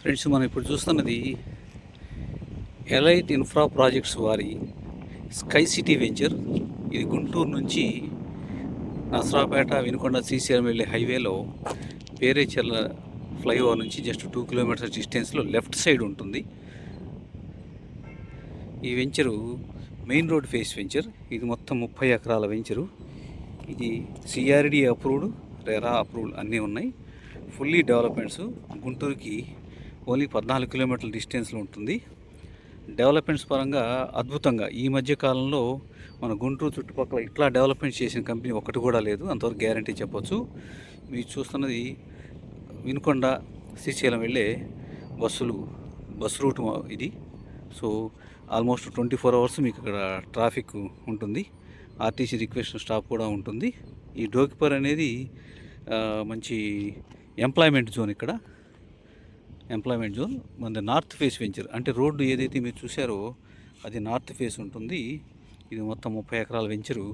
Friends, మనం ఇప్పుడు చూస్తున్నది ఎలైట్ ఇన్ఫ్రా ప్రాజెక్ట్స్ వారి స్కై సిటీ వెంచర్. ఇది గుంటూరు నుంచి నసరాపేట వినుకొండ శ్రీశైలం వెళ్ళే హైవేలో పేరేచెర్ల ఫ్లైఓవర్ నుంచి జస్ట్ 2 కిలోమీటర్స్ డిస్టెన్స్లో లెఫ్ట్ సైడ్ ఉంటుంది. ఈ venture main road face venture. ఇది మొత్తం 30 ఎకరాల వెంచరు. ఇది సిఆర్డి అప్రూవ్డ్, రెరా అప్రూవ్డ్ అన్నీ ఉన్నాయి. Fully developments. గుంటూరుకి ఓన్లీ 14 కిలోమీటర్ల డిస్టెన్స్లో ఉంటుంది. డెవలప్మెంట్స్ పరంగా అద్భుతంగా ఈ మధ్య కాలంలో మన గుంటూరు చుట్టుపక్కల ఇట్లా డెవలప్మెంట్ చేసిన కంపెనీ ఒకటి కూడా లేదు, అంతవరకు గ్యారంటీ చెప్పొచ్చు. మీరు చూస్తున్నది వినుకొండ శ్రీశైలం వెళ్ళే బస్సు రూట్ ఇది. సో ఆల్మోస్ట్ 24 అవర్స్ మీకు ఇక్కడ ట్రాఫిక్ ఉంటుంది. ఆర్టీసీ రిక్వెస్ట్ స్టాప్ కూడా ఉంటుంది. ఈ డోకిపర్ అనేది మంచి ఎంప్లాయ్మెంట్ జోన్. ఇక్కడ ఎంప్లాయ్మెంట్ జోన్ మన నార్త్ ఫేస్ వెంచర్, అంటే రోడ్డు ఏదైతే మీరు చూసారో అది నార్త్ ఫేస్ ఉంటుంది. ఇది మొత్తం 30 ఎకరాల వెంచరు.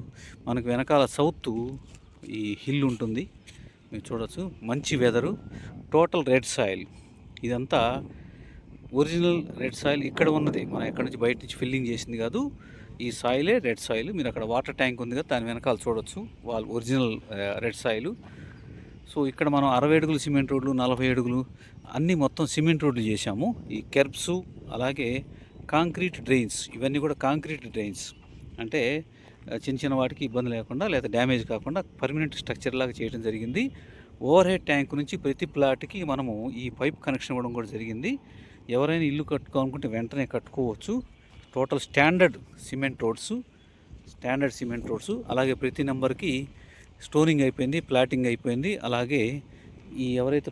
మనకు వెనకాల సౌత్ ఈ హిల్ ఉంటుంది, మీరు చూడవచ్చు. మంచి వెదరు, టోటల్ రెడ్ సాయిల్. ఇదంతా ఒరిజినల్ రెడ్ సాయిల్ ఇక్కడ ఉన్నది, మనం ఎక్కడి నుంచి బయట నుంచి ఫిల్లింగ్ చేసింది కాదు. ఈ సాయిలే రెడ్ సాయిల్. మీరు అక్కడ వాటర్ ట్యాంక్ ఉంది కదా, దాని వెనకాల చూడవచ్చు వాళ్ళు ఒరిజినల్ రెడ్ సాయిల్. సో ఇక్కడ మనం 60 అడుగులు సిమెంట్ రోడ్లు, 40 అడుగులు అన్నీ మొత్తం సిమెంట్ రోడ్లు చేశాము. ఈ కెర్బ్స్ అలాగే కాంక్రీట్ డ్రైన్స్, ఇవన్నీ కూడా కాంక్రీట్ డ్రైన్స్. అంటే చిన్న చిన్న వాటికి ఇబ్బంది లేకుండా లేదా డ్యామేజ్ కాకుండా పర్మనెంట్ స్ట్రక్చర్ లాగా చేయడం జరిగింది. ఓవర్ హెడ్ ట్యాంక్ నుంచి ప్రతి ప్లాట్కి మనము ఈ పైప్ కనెక్షన్ ఇవ్వడం కూడా జరిగింది. ఎవరైనా ఇల్లు కట్టుకోవాలనుకుంటే వెంటనే కట్టుకోవచ్చు. Total standard cement roads. అలాగే ప్రతి నెంబర్కి స్టోనింగ్ అయిపోయింది, ప్లాటింగ్ అయిపోయింది. అలాగే ఈ ఎవరైతే